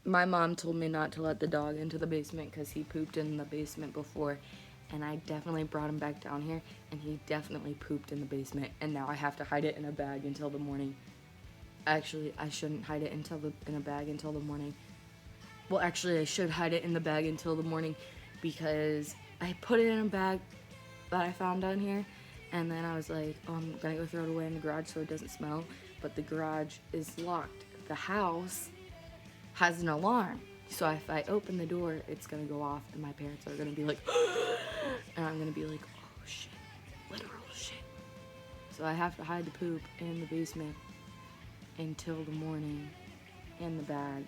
My mom told me not to let the dog into the basement because he pooped in the basement before, and I definitely brought him back down here, and he definitely pooped in the basement, and now I have to hide it in a bag until the morning. Actually, I shouldn't hide it in a bag until the morning. Well, actually, I should hide it in the bag until the morning because I put it in a bag that I found down here, and then I was like, oh, I'm gonna go throw it away in the garage so it doesn't smell, but the garage is locked. The house has an alarm, so if I open the door, it's gonna go off, and my parents are gonna be like, and I'm gonna be like, oh shit, literal shit. So I have to hide the poop in the basement until the morning in the bag,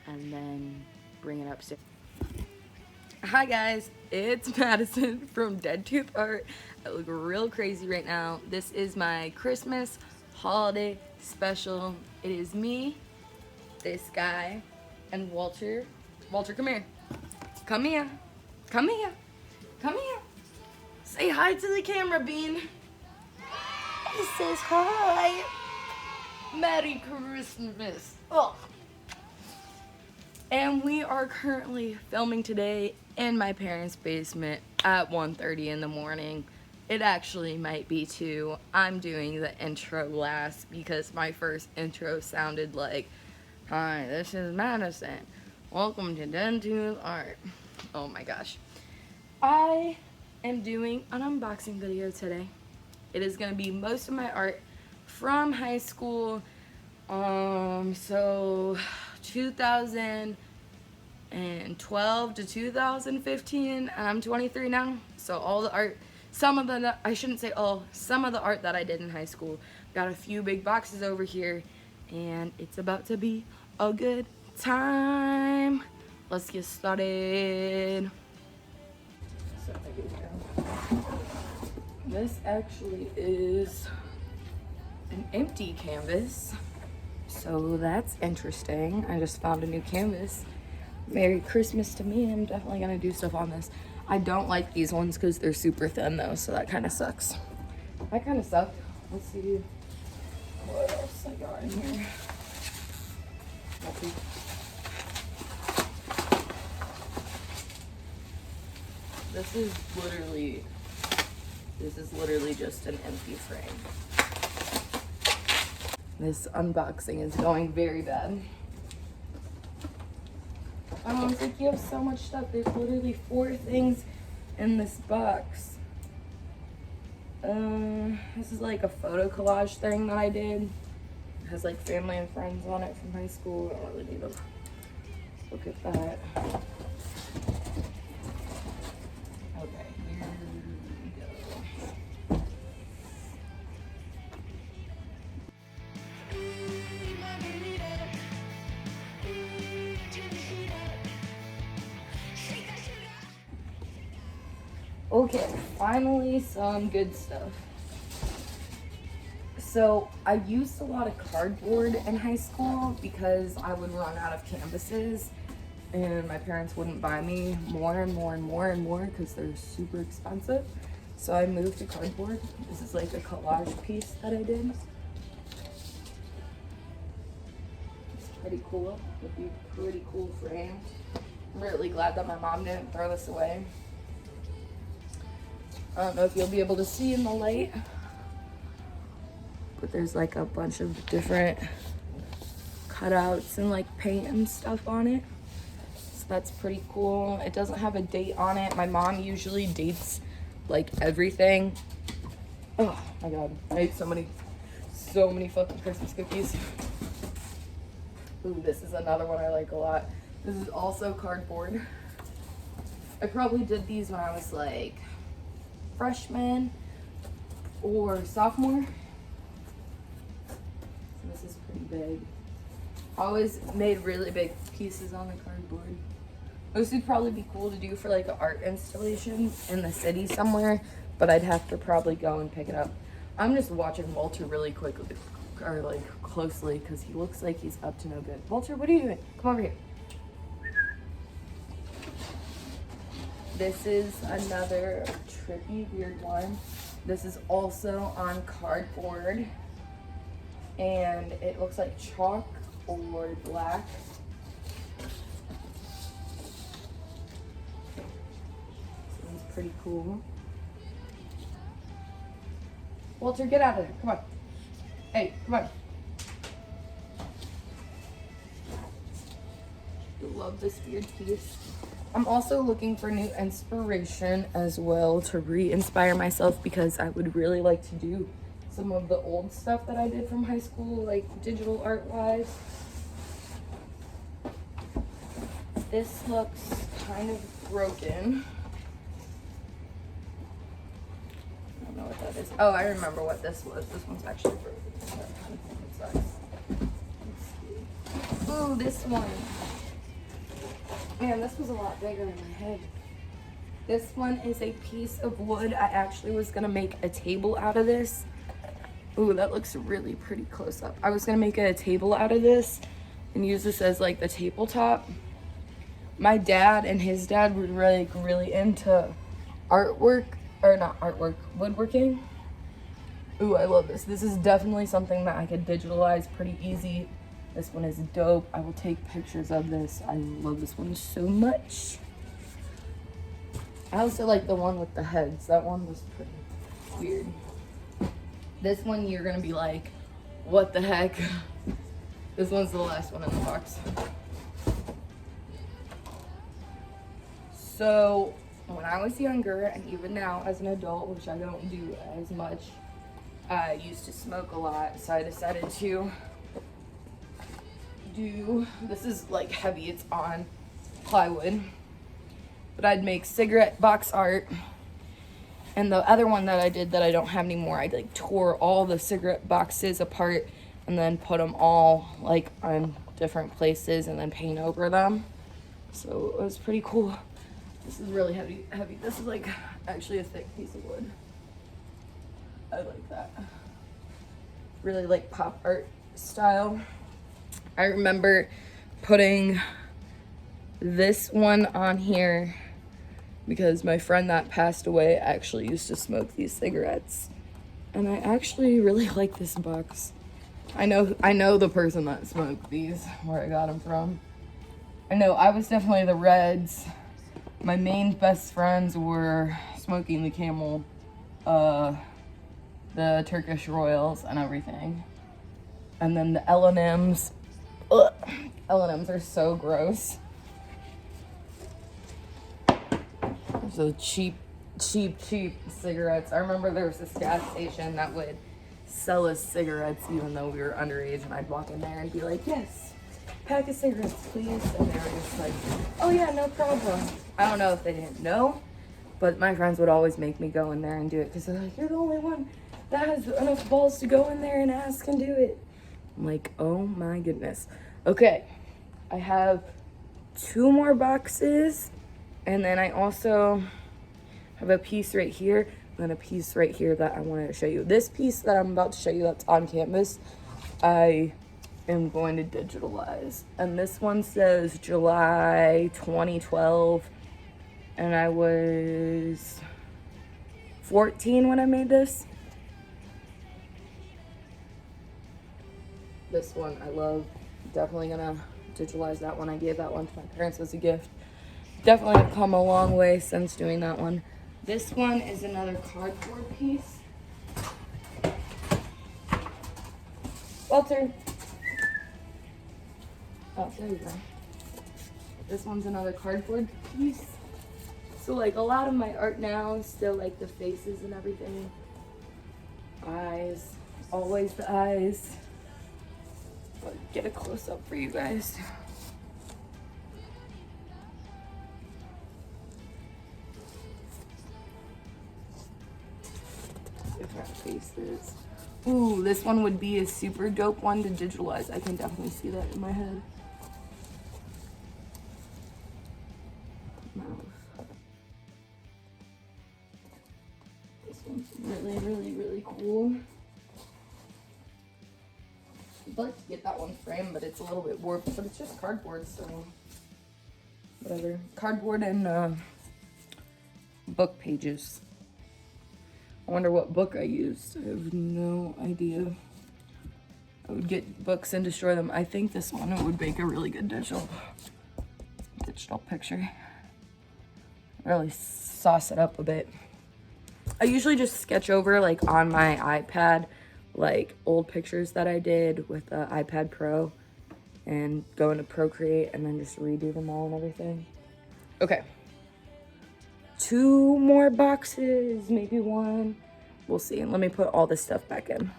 and then bring it upstairs. Hi guys, it's Madison from Dead Tooth Art. I look real crazy right now. This is my Christmas holiday special. It is me, this guy, and Walter. Walter, come here. Come here. Come here. Come here. Say hi to the camera, Bean. He says hi. Merry Christmas. Oh. And we are currently filming today in my parents' basement at 1:30 in the morning. It actually might be 2. I'm doing the intro last because my first intro sounded like, hi, this is Madison. Welcome to Dead Tooth Art. Oh my gosh. I am doing an unboxing video today. It is going to be most of my art from high school. So 2012 to 2015, and I'm 23 now. So all the art, some of the, I shouldn't say all, some of the art that I did in high school. Got a few big boxes over here, and it's about to be a good time. Let's get started. So here we go. This actually is an empty canvas. So that's interesting. I just found a new canvas. Merry Christmas to me. I'm definitely gonna do stuff on this. I don't like these ones because they're super thin though, so that kind of sucks. That kind of sucked. Let's see what else I got in here. This is literally just an empty frame. This unboxing is going very bad. It's like you have so much stuff. There's literally 4 things in this box. This is like a photo collage thing that I did. It has like family and friends on it from high school. I don't really need to look at that. Okay, here we go. Okay, finally some good stuff. So I used a lot of cardboard in high school because I would run out of canvases and my parents wouldn't buy me more and more and more and more because they're super expensive. So I moved to cardboard. This is like a collage piece that I did. It's pretty cool. It'd be a pretty cool frame. I'm really glad that my mom didn't throw this away. I don't know if you'll be able to see in the light, but there's like a bunch of different cutouts and like paint and stuff on it. So that's pretty cool. It doesn't have a date on it. My mom usually dates like everything. Oh my god, I ate so many fucking Christmas cookies. Ooh, this is another one I like a lot. This is also cardboard. I probably did these when I was like freshman or sophomore. So this is pretty big. I always made really big pieces on the cardboard. This would probably be cool to do for like an art installation in the city somewhere, but I'd have to probably go and pick it up. I'm just watching Walter really quickly, or like closely, because he looks like he's up to no good. Walter, what are you doing? Come over here. This is another trippy, weird one. This is also on cardboard, and it looks like chalk or black. pretty cool. Walter, get out of there. Come on. Hey, come on. I love this weird piece. I'm also looking for new inspiration as well to re-inspire myself, because I would really like to do some of the old stuff that I did from high school, like digital art wise. This looks kind of broken. I don't know what that is. Oh, I remember what this was. This one's actually broken. That kind of sucks. Ooh, this one. Man, this was a lot bigger in my head. This one is a piece of wood. I actually was gonna make a table out of this. Ooh, that looks really pretty close up. I was gonna make a table out of this and use this as like the tabletop. My dad and his dad were really into artwork, or not artwork, woodworking. Ooh, I love this. This is definitely something that I could digitalize pretty easy. This one is dope. I will take pictures of this. I love this one so much. I also like the one with the heads. That one was pretty weird. This one you're gonna be like, what the heck? This one's the last one in the box. So when I was younger, and even now as an adult, which I don't do as much, I used to smoke a lot, so I decided to do, this is like heavy, it's on plywood, but I'd make cigarette box art. And the other one that I did that I don't have anymore, I like tore all the cigarette boxes apart and then put them all like on different places and then paint over them. So it was pretty cool. This is really heavy. This is like actually a thick piece of wood. I like that. Really like pop art style. I remember putting this one on here because my friend that passed away actually used to smoke these cigarettes. And I actually really like this box. I know the person that smoked these, where I got them from. I know I was definitely the Reds. My main best friends were smoking the Camel, the Turkish Royals and everything. And then the L&Ms. Ugh. L&Ms are so gross. So cheap cigarettes. I remember there was this gas station that would sell us cigarettes even though we were underage, and I'd walk in there and be like, yes, pack of cigarettes, please. And they were just like, oh yeah, no problem. I don't know if they didn't know, but my friends would always make me go in there and do it because they're like, you're the only one that has enough balls to go in there and ask and do it. I'm like, oh my goodness. Okay, I have 2 more boxes, and then I also have a piece right here, and then a piece right here that I wanted to show you. This piece that I'm about to show you that's on canvas, I am going to digitalize. And this one says July 2012, and I was 14 when I made this. This one I love. Definitely gonna digitalize that one. I gave that one to my parents as a gift. Definitely have come a long way since doing that one. This one is another cardboard piece. Walter. Oh, there you go. This one's another cardboard piece. So like a lot of my art now is still like the faces and everything. Eyes. Always the eyes. But get a close up for you guys. Different faces. Ooh, this one would be a super dope one to digitalize. I can definitely see that in my head. Mouth. This one's really cool. I'd like to get that one framed, but it's a little bit warped, but it's just cardboard, so whatever. Cardboard and book pages. I wonder what book I used. I have no idea. I would get books and destroy them. I think this one would make a really good digital picture. really sauce it up a bit. I usually just sketch over like on my iPad, like old pictures that I did with the iPad Pro and go into Procreate and then just redo them all and everything. Okay. 2 more boxes, maybe 1. We'll see. And let me put all this stuff back in.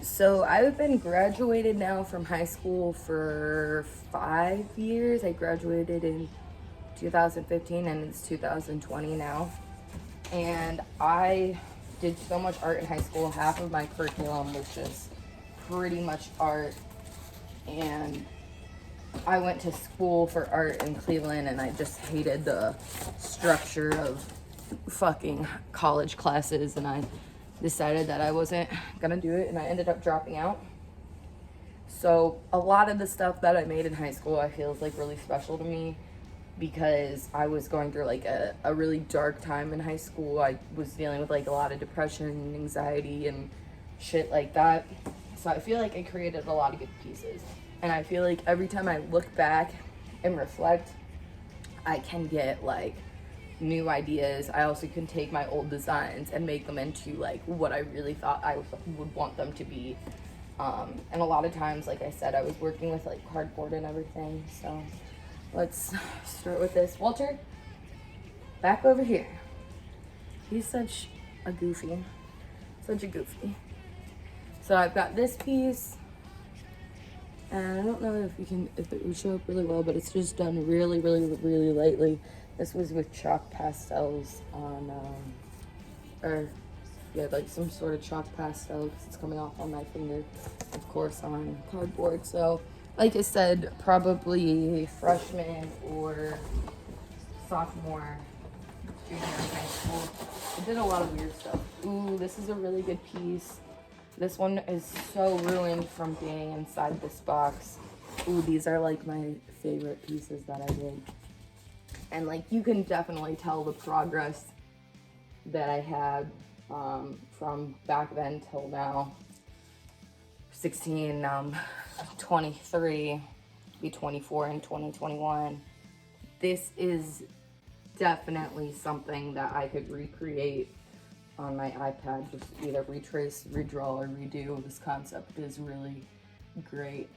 So I've been graduated now from high school for 5 years. I graduated in 2015 and it's 2020 now. And I did so much art in high school. Half of my curriculum was just pretty much art. And I went to school for art in Cleveland and I just hated the structure of fucking college classes, and I decided that I wasn't gonna do it and I ended up dropping out. So a lot of the stuff that I made in high school I feel is like really special to me because I was going through like a really dark time in high school. I was dealing with like a lot of depression and anxiety and shit like that. So I feel like I created a lot of good pieces. And I feel like every time I look back and reflect, I can get like new ideas. I also can take my old designs and make them into like what I really thought I would want them to be. And a lot of times, like I said, I was working with like cardboard and everything. So let's start with this. Walter, back over here. He's such a goofy. Such a goofy. So I've got this piece. And I don't know if it would show up really well, but it's just done really, really, really lightly. This was with chalk pastels on, like some sort of chalk pastel because it's coming off on my finger, of course, on cardboard. So, like I said, probably freshman or sophomore, junior in high school. I did a lot of weird stuff. Ooh, this is a really good piece. This one is so ruined from being inside this box. Ooh, these are like my favorite pieces that I did. And like you can definitely tell the progress that I had from back then till now. 16, 23, be 24 in 2021. This is definitely something that I could recreate on my iPad, just either retrace, redraw, or redo. This concept is really great.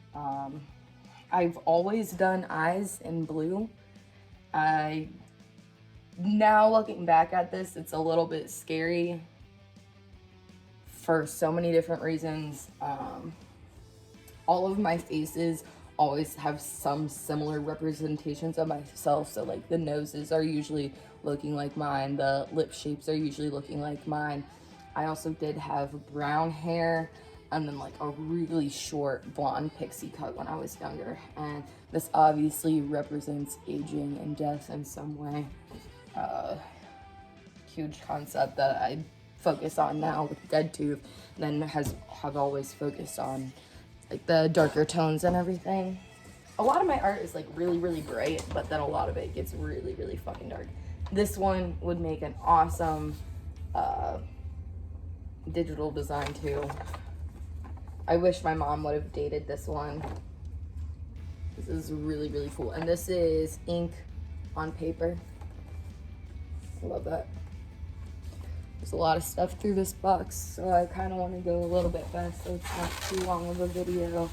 I've always done eyes in blue. Now looking back at this, it's a little bit scary for so many different reasons. All of my faces always have some similar representations of myself. So like the noses are usually looking like mine, the lip shapes are usually looking like mine. I also did have brown hair and then like a really short blonde pixie cut when I was younger. And this obviously represents aging and death in some way. Huge concept that I focus on now with Dead Tooth, then have always focused on like the darker tones and everything. A lot of my art is like really, really bright, but then a lot of it gets really, really fucking dark. This one would make an awesome digital design too. I wish my mom would have dated this one. This is really, really cool. And this is ink on paper. I love that. There's a lot of stuff through this box, so I kind of want to go a little bit fast so it's not too long of a video.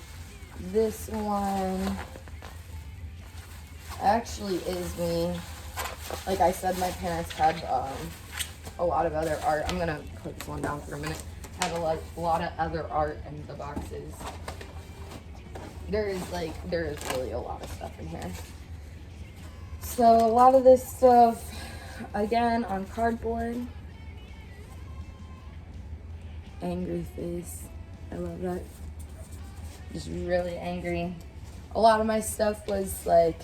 This one actually is me. Like I said, my parents had a lot of other art. I'm gonna put this one down for a minute. Had a lot of other art in the boxes. There is really a lot of stuff in here. So a lot of this stuff, again, on cardboard. Angry face. I love that. Just really angry. A lot of my stuff was like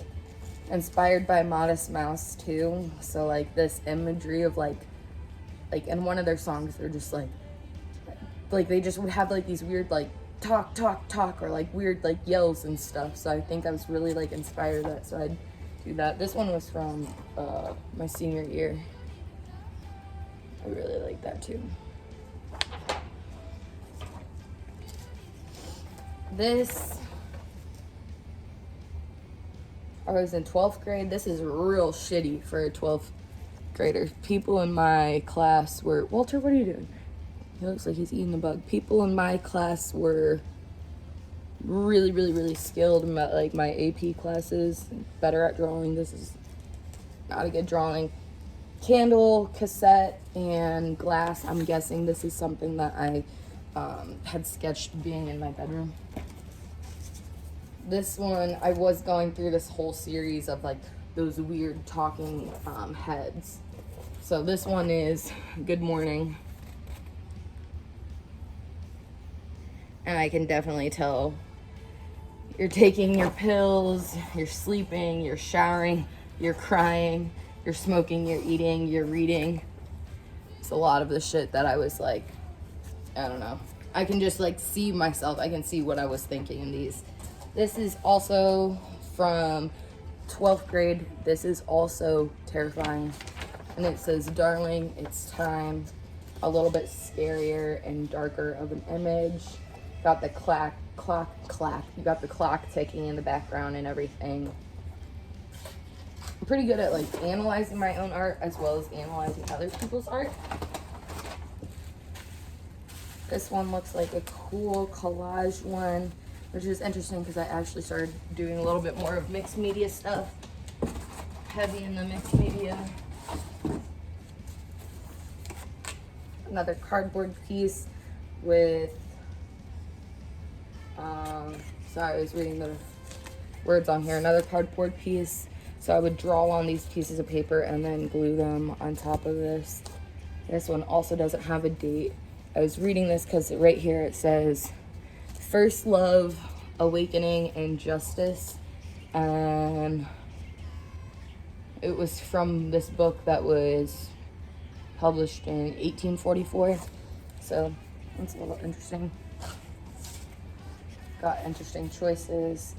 inspired by Modest Mouse too. So like this imagery of like in one of their songs they're just like they just would have like these weird like talk or like weird like yells and stuff. So I think I was really like inspired that, so I'd do that. This one was from my senior year. I really like that too. This I was in 12th grade. This is real shitty for a 12th grader. People in my class were, Walter, what are you doing? He looks like he's eating a bug. People in my class were really skilled in my AP classes, better at drawing. This is not a good drawing. Candle, cassette, and glass. I'm guessing this is something that I had sketched being in my bedroom. This one, I was going through this whole series of like those weird talking heads. So this one is good morning. And I can definitely tell you're taking your pills, you're sleeping, you're showering, you're crying, you're smoking, you're eating, you're reading. It's a lot of the shit that I was like, I don't know. I can just like see myself. I can see what I was thinking in these. This is also from 12th grade. This is also terrifying. And it says, darling, it's time. A little bit scarier and darker of an image. Got the clock. You got the clock ticking in the background and everything. I'm pretty good at like analyzing my own art as well as analyzing other people's art. This one looks like a cool collage one, which is interesting because I actually started doing a little bit more of mixed media stuff. Heavy in the mixed media. Another cardboard piece with sorry, I was reading the words on here. Another cardboard piece. So I would draw on these pieces of paper and then glue them on top of this. This one also doesn't have a date. I was reading this because right here it says, First Love, Awakening, and Justice. And it was from this book that was published in 1844. So that's a little interesting. Got interesting choices.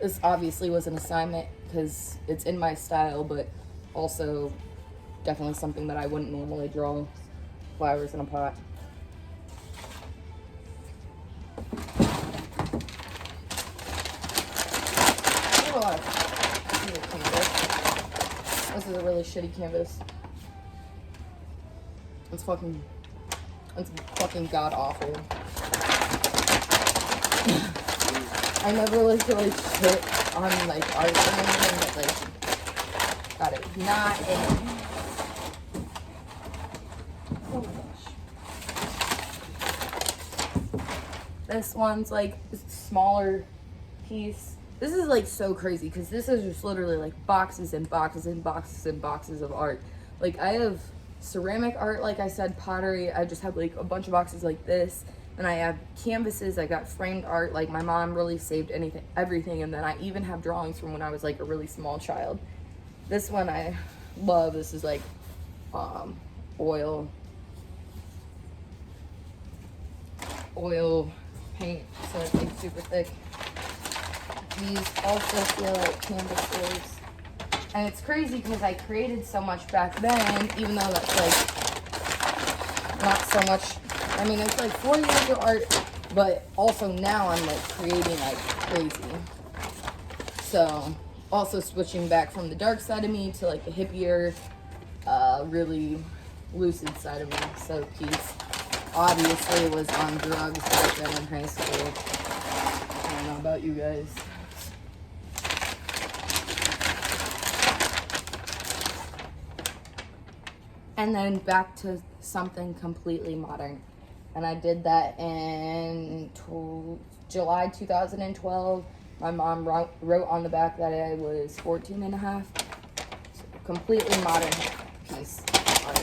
This obviously was an assignment because it's in my style, but also definitely something that I wouldn't normally draw. Flowers in a pot. A lot of canvas. This is a really shitty canvas. It's fucking god awful. I never like to like shit on like art or anything, but like got it not in. Oh my gosh. This one's like a smaller piece. This is like so crazy because this is just literally like boxes and boxes and boxes and boxes of art. Like I have ceramic art, like I said, pottery. I just have like a bunch of boxes like this. And I have canvases, I got framed art, like my mom really saved everything, and then I even have drawings from when I was like a really small child. This one I love. This is like oil paint, so it's like super thick. These also feel like canvases. And it's crazy because I created so much back then, even though that's like not so much. I mean, it's like 4 years of art, but also now I'm like creating like crazy. So also switching back from the dark side of me to like the hippier, really lucid side of me. So Peace obviously was on drugs back then in high school. I don't know about you guys. And then back to something completely modern. And I did that in July 2012. My mom wrote on the back that I was 14 and a half. Completely modern piece of art.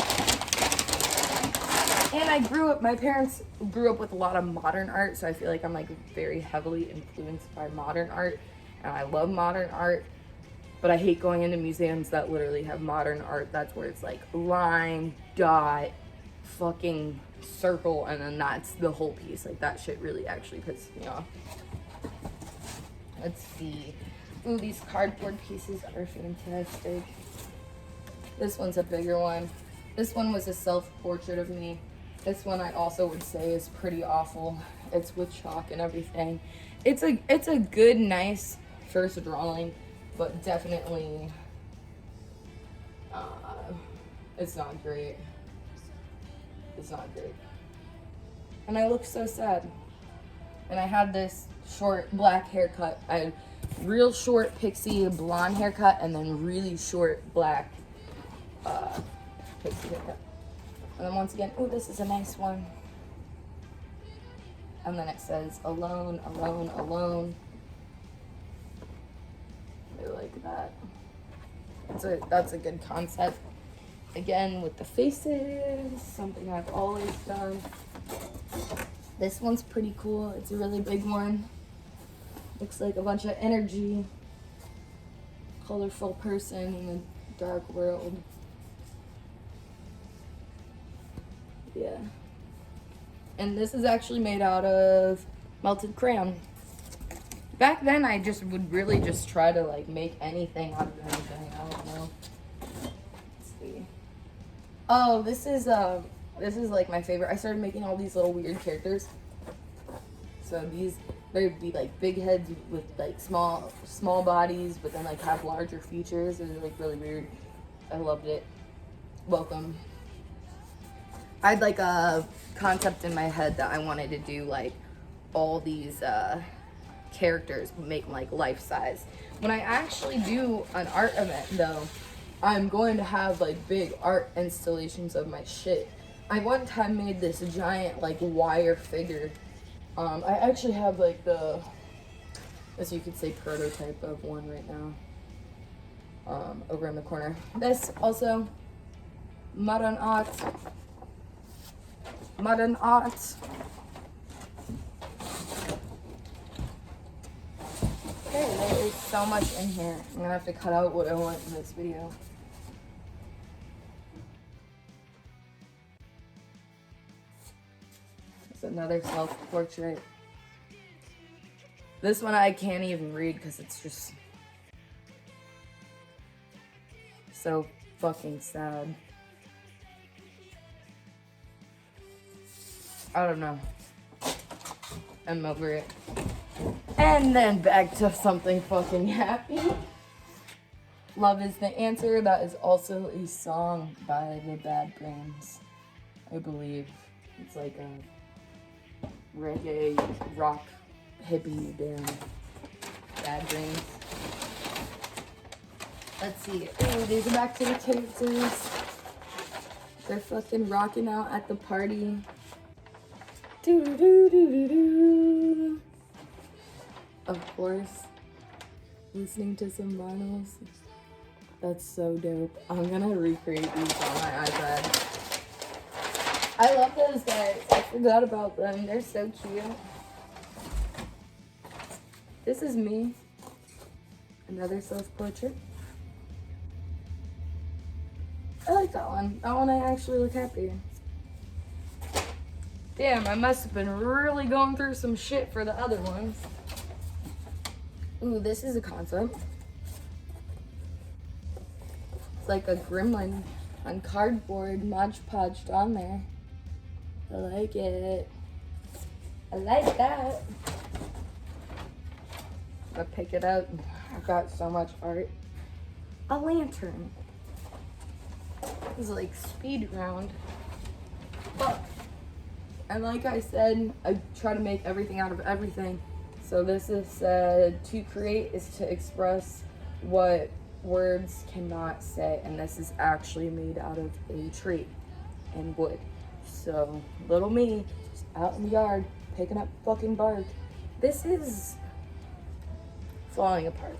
And my parents grew up with a lot of modern art, so I feel like I'm like very heavily influenced by modern art. And I love modern art, but I hate going into museums that literally have modern art. That's where it's like line, dot, fucking circle, and then that's the whole piece. Like that shit really actually pisses me off. Let's see. Ooh, these cardboard pieces are fantastic. This one's a bigger one. This one was a self-portrait of me. This one I also would say is pretty awful. It's with chalk and everything. It's a good, nice first drawing, but definitely, it's not great. It's not great. And I look so sad. And I had this short black haircut. I had real short pixie blonde haircut and then really short black pixie haircut. And then once again, oh, this is a nice one. And then it says alone, alone, alone. I like that. That's a good concept. Again, with the faces, something I've always done. This one's pretty cool. It's a really big one. Looks like a bunch of energy. Colorful person in a dark world. Yeah. And this is actually made out of melted crayon. Back then, I just would really just try to like make anything out of anything. I don't know. Let's see. Oh, this is like my favorite. I started making all these little weird characters. So they'd be like big heads with like small bodies, but then like have larger features. It was like really weird. I loved it. Welcome. I had like a concept in my head that I wanted to do like all these characters, make them like life size. When I actually do an art event though, I'm going to have like big art installations of my shit. I one time made this giant like wire figure. I actually have like the, as you could say, prototype of one right now. Over in the corner. This also modern art. Modern art. Okay, there is so much in here. I'm gonna have to cut out what I want in this video. It's another self-portrait. This one I can't even read because it's just so fucking sad. I don't know. I'm over it. And then back to something fucking happy. Love is the Answer. That is also a song by the Bad Brains, I believe. It's like a reggae, rock, hippie band. Bad Brains. Let's see. Oh, these are back to the characters. They're fucking rocking out at the party. Do do do do do. Of course, listening to some vinyls. That's so dope. I'm gonna recreate these on my iPad. I love those guys. I forgot about them. They're so cute. This is me. Another self-portrait. I like that one. That one I actually look happy. Damn, I must have been really going through some shit for the other ones. Ooh, this is a concept. It's like a gremlin on cardboard, Mod Podged on there. I like it. I like that. I'll pick it up. I've got so much art. A lantern. This is like speed round. Fuck. And like I said, I try to make everything out of everything. So this is, to create is to express what words cannot say. And this is actually made out of a tree and wood. So little me, just out in the yard, picking up fucking bark. This is falling apart.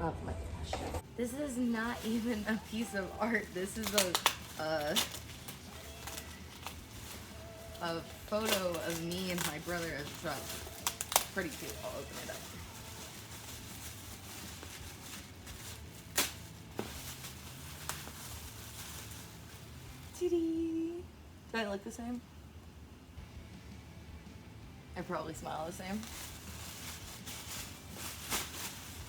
Oh my gosh. This is not even a piece of art. This is a photo of me and my brother as a child. Pretty cute. I'll open it up. Ta-dee. Do I look the same? I probably smile the same.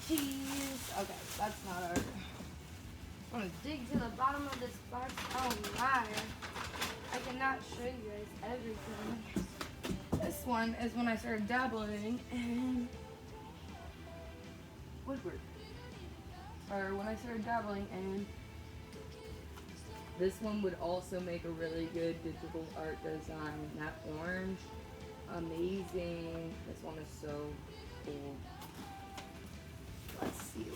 Jeez. Okay, that's not art. I'm gonna dig to the bottom of this box. Oh my. I cannot show you guys everything. This one is when I started dabbling in woodwork. or when I started dabbling, and this one would also make a really good digital art design. That orange, amazing. This one is so cool. Let's see.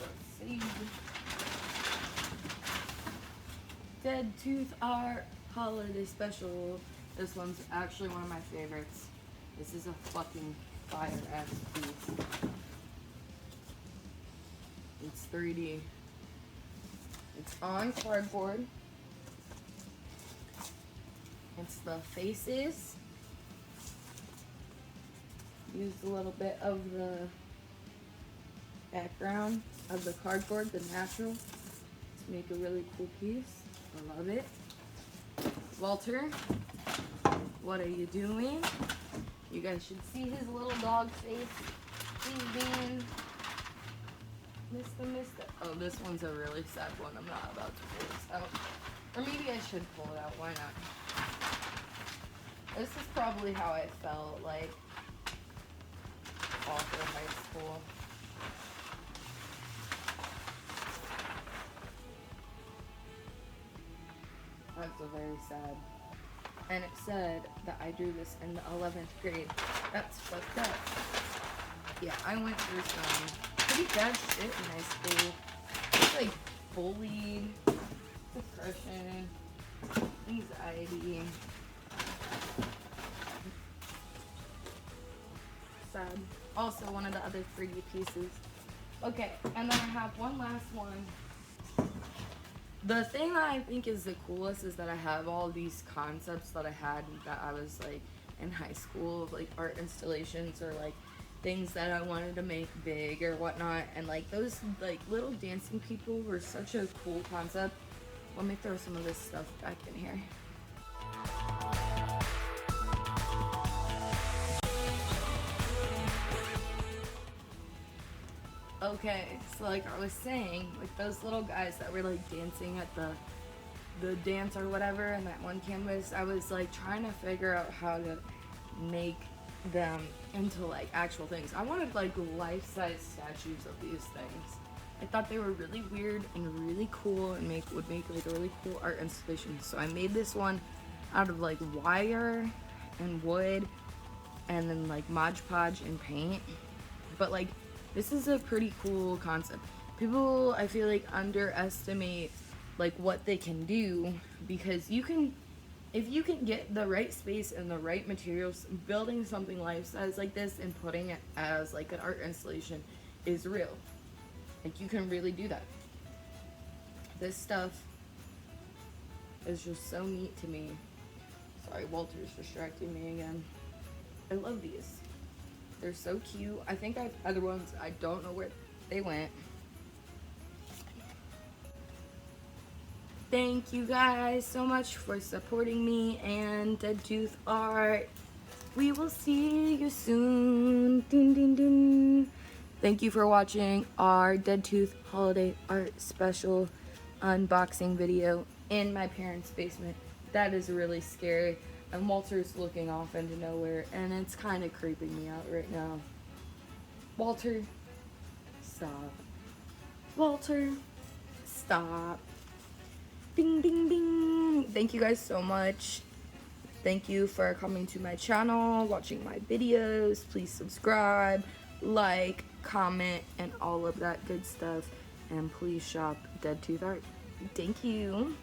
Dead Tooth Art Holiday Special. This one's actually one of my favorites. This is a fucking fire-ass piece. It's 3D. It's on cardboard. It's the faces. Used a little bit of the background of the cardboard, the natural, to make a really cool piece. I love it. Walter, what are you doing? You guys should see his little dog face. He's being Mr. Oh, this one's a really sad one. I'm not about to pull this out. Or maybe I should pull it out. Why not? This is probably how I felt like all through high school. That's a very sad. And it said that I drew this in the 11th grade. That's fucked up. Yeah, I went through some pretty bad shit in high school. Just like bullied, depression, anxiety. Sad. Also one of the other 3D pieces. Okay, and then I have one last one. The thing that I think is the coolest is that I have all these concepts that I had that I was like in high school, like art installations or like things that I wanted to make big or whatnot, and like those like little dancing people were such a cool concept. Let me throw some of this stuff back in here. Okay, so like I was saying, like those little guys that were like dancing at the dance or whatever in that one canvas, I was like trying to figure out how to make them into like actual things. I wanted like life-size statues of these things. I thought they were really weird and really cool and would make like a really cool art installation. So I made this one out of like wire and wood and then like Mod Podge and paint. But like this is a pretty cool concept. People, I feel like, underestimate like what they can do, because you can, if you can get the right space and the right materials, building something life-size like this and putting it as like an art installation is real. Like you can really do that. This stuff is just so neat to me. Sorry, Walter's distracting me again. I love these. They're so cute. I think I have other ones. I don't know where they went. Thank you guys so much for supporting me and Dead Tooth Art. We will see you soon. Ding, ding, ding. Thank you for watching our Dead Tooth Holiday Art Special unboxing video in my parents' basement. That is really scary. And Walter's looking off into nowhere, and it's kind of creeping me out right now. Walter, stop. Walter, stop. Bing, bing, bing. Thank you guys so much. Thank you for coming to my channel, watching my videos. Please subscribe, like, comment, and all of that good stuff. And please shop Dead Tooth Art. Thank you.